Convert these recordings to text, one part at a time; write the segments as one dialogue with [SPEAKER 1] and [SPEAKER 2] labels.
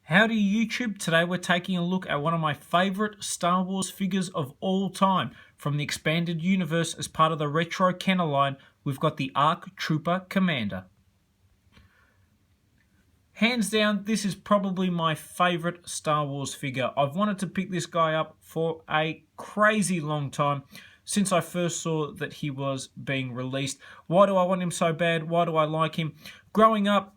[SPEAKER 1] Howdy YouTube, today we're taking a look at one of my favourite Star Wars figures of all time. From the expanded universe as part of the Retro Kenner line, we've got the ARC Trooper Commander. Hands down, this is probably my favourite Star Wars figure. I've wanted to pick this guy up for a crazy long time, since I first saw that he was being released. Why do I want him so bad? Why do I like him? Growing up,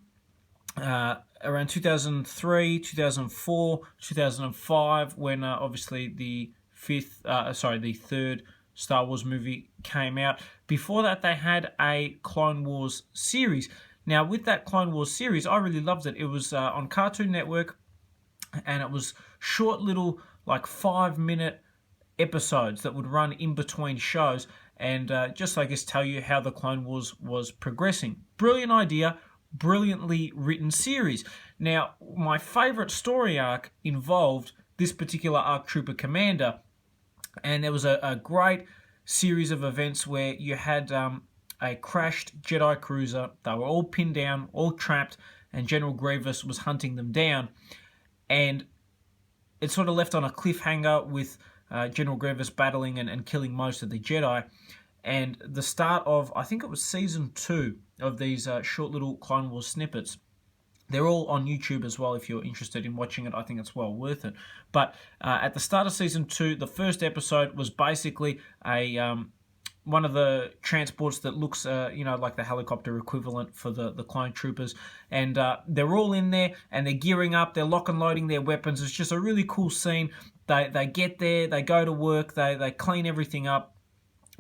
[SPEAKER 1] around 2003, 2004, 2005, when obviously the third Star Wars movie came out. Before that, they had a Clone Wars series. Now, with that Clone Wars series, I really loved it. It was on Cartoon Network, and it was short little, like 5-minute episodes that would run in between shows, and just, I guess, tell you how the Clone Wars was progressing. Brilliant idea. Brilliantly written series. Now, my favourite story arc involved this particular ARC Trooper Commander, and there was a great series of events where you had a crashed Jedi cruiser. They were all pinned down, all trapped, and General Grievous was hunting them down, and it sort of left on a cliffhanger with General Grievous battling and killing most of the Jedi. And the start of, I think it was season 2 of these short little Clone Wars snippets. They're all on YouTube as well if you're interested in watching it. I think it's well worth it. But at the start of season 2, the first episode was basically a one of the transports that looks, like the helicopter equivalent for the clone troopers. And they're all in there, and they're gearing up. They're lock and loading their weapons. It's just a really cool scene. They get there, they go to work, they clean everything up,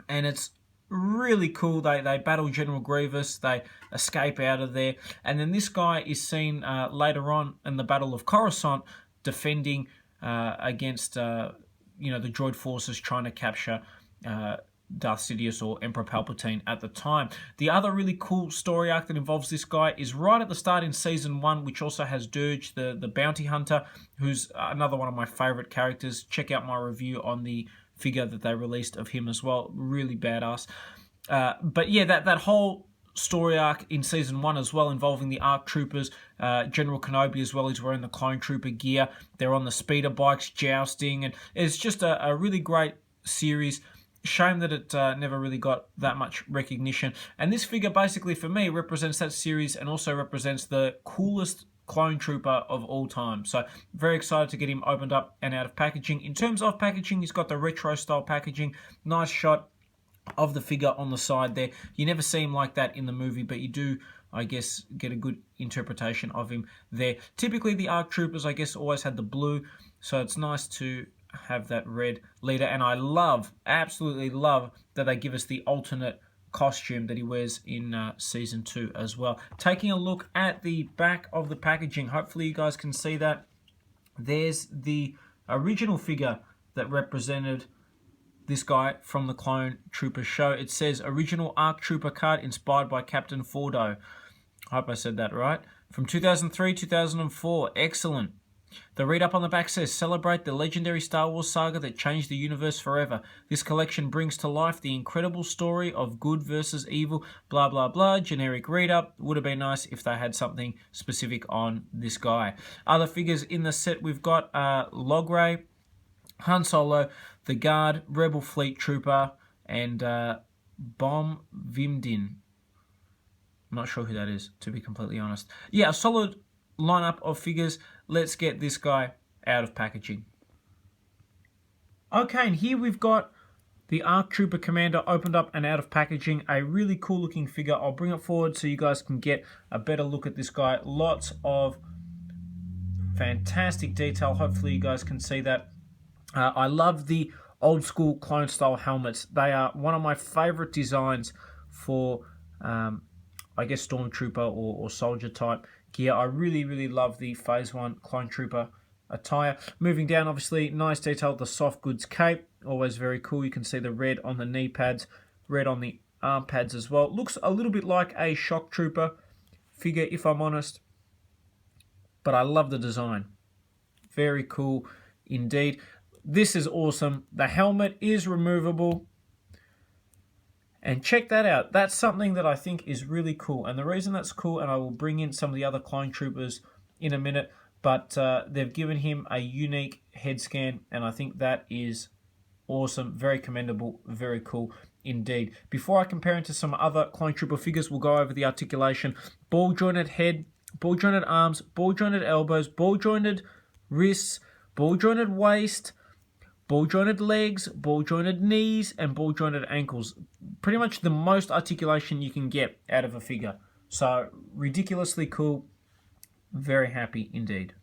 [SPEAKER 1] and it's really cool. They battle General Grievous, they escape out of there, and then this guy is seen later on in the Battle of Coruscant defending against the droid forces trying to capture Darth Sidious or Emperor Palpatine at the time. The other really cool story arc that involves this guy is right at the start in Season 1, which also has Dirge, the bounty hunter, who's another one of my favourite characters. Check out my review on the figure that they released of him as well. Really badass. But yeah, that whole story arc in Season 1 as well, involving the ARC Troopers, General Kenobi as well. He's wearing the Clone Trooper gear. They're on the speeder bikes jousting, and it's just a really great series. Shame that it never really got that much recognition. And this figure basically for me represents that series and also represents the coolest clone trooper of all time. So very excited to get him opened up and out of packaging. In terms of packaging, he's got the retro style packaging. Nice shot of the figure on the side there. You never see him like that in the movie, but you do, I guess, get a good interpretation of him there. Typically the ARC Troopers, I guess, always had the blue, so it's nice to have that red leader. And I absolutely love that they give us the alternate costume that he wears in Season 2 as well. Taking a look at the back of the packaging, hopefully you guys can see that. There's the original figure that represented this guy from the Clone Trooper show. It says original ARC Trooper card inspired by Captain Fordo. I hope I said that right. From 2003, 2004. Excellent. The read-up on the back says, celebrate the legendary Star Wars saga that changed the universe forever. This collection brings to life the incredible story of good versus evil, blah, blah, blah. Generic read-up. Would have been nice if they had something specific on this guy. Other figures in the set, we've got Logray, Han Solo, the Guard, Rebel Fleet Trooper, and Bom Vimdin. I'm not sure who that is, to be completely honest. Yeah, a solid lineup of figures. Let's get this guy out of packaging. Okay, and here we've got the ARC Trooper Commander opened up and out of packaging. A really cool looking figure. I'll bring it forward so you guys can get a better look at this guy. Lots of fantastic detail. Hopefully you guys can see that. I love the old school clone style helmets. They are one of my favorite designs for I guess Stormtrooper or soldier type gear. I really love the Phase 1 Clone Trooper attire. Moving down, obviously, nice detail, the soft goods cape. Always very cool. You can see the red on the knee pads, red on the arm pads as well. Looks a little bit like a Shock Trooper figure, if I'm honest. But I love the design. Very cool indeed. This is awesome. The helmet is removable. And check that out. That's something that I think is really cool. And the reason that's cool, and I will bring in some of the other clone troopers in a minute, but they've given him a unique head scan, and I think that is awesome, very commendable, very cool indeed. Before I compare him to some other Clone Trooper figures, we'll go over the articulation. Ball jointed head, ball jointed arms, ball jointed elbows, ball jointed wrists, ball jointed waist, ball jointed legs, ball jointed knees, and ball jointed ankles. Pretty much the most articulation you can get out of a figure. So ridiculously cool, very happy indeed.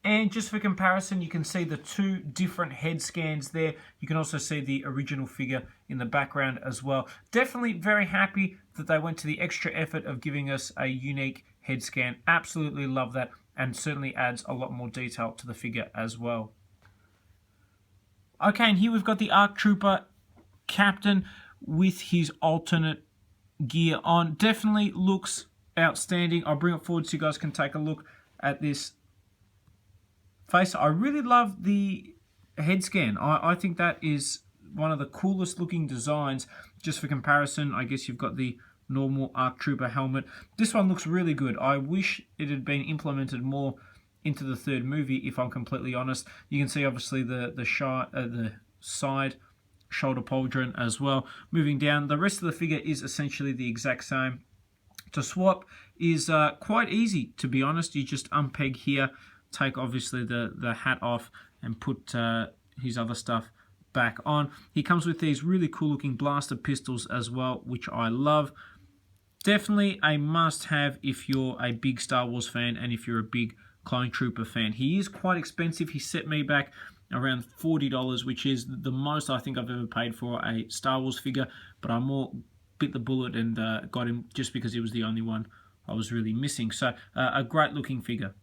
[SPEAKER 1] And just for comparison, you can see the two different head scans there. You can also see the original figure in the background as well. Definitely very happy that they went to the extra effort of giving us a unique head scan. Absolutely love that, and certainly adds a lot more detail to the figure as well. Okay, and here we've got the ARC Trooper Captain with his alternate gear on. Definitely looks outstanding. I'll bring it forward so you guys can take a look at this face. I really love the head scan. I think that is one of the coolest looking designs. Just for comparison, I guess you've got the normal ARC Trooper helmet. This one looks really good. I wish it had been implemented more into the third movie, if I'm completely honest. You can see obviously the side shoulder pauldron as well. Moving down, the rest of the figure is essentially the exact same. To swap is quite easy, to be honest. You just unpeg here, take obviously the hat off, and put his other stuff back on. He comes with these really cool looking blaster pistols as well, which I love. Definitely a must-have if you're a big Star Wars fan and if you're a big Clone Trooper fan. He is quite expensive. He set me back around $40, which is the most I think I've ever paid for a Star Wars figure, but I more bit the bullet and got him just because he was the only one I was really missing. So a great looking figure.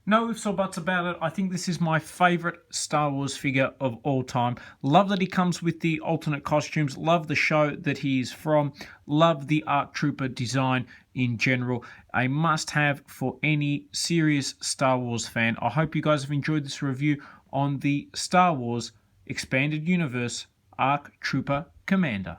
[SPEAKER 1] No ifs or buts about it. I think this is my favourite Star Wars figure of all time. Love that he comes with the alternate costumes. Love the show that he is from. Love the ARC Trooper design in general. A must-have for any serious Star Wars fan. I hope you guys have enjoyed this review on the Star Wars Expanded Universe ARC Trooper Commander.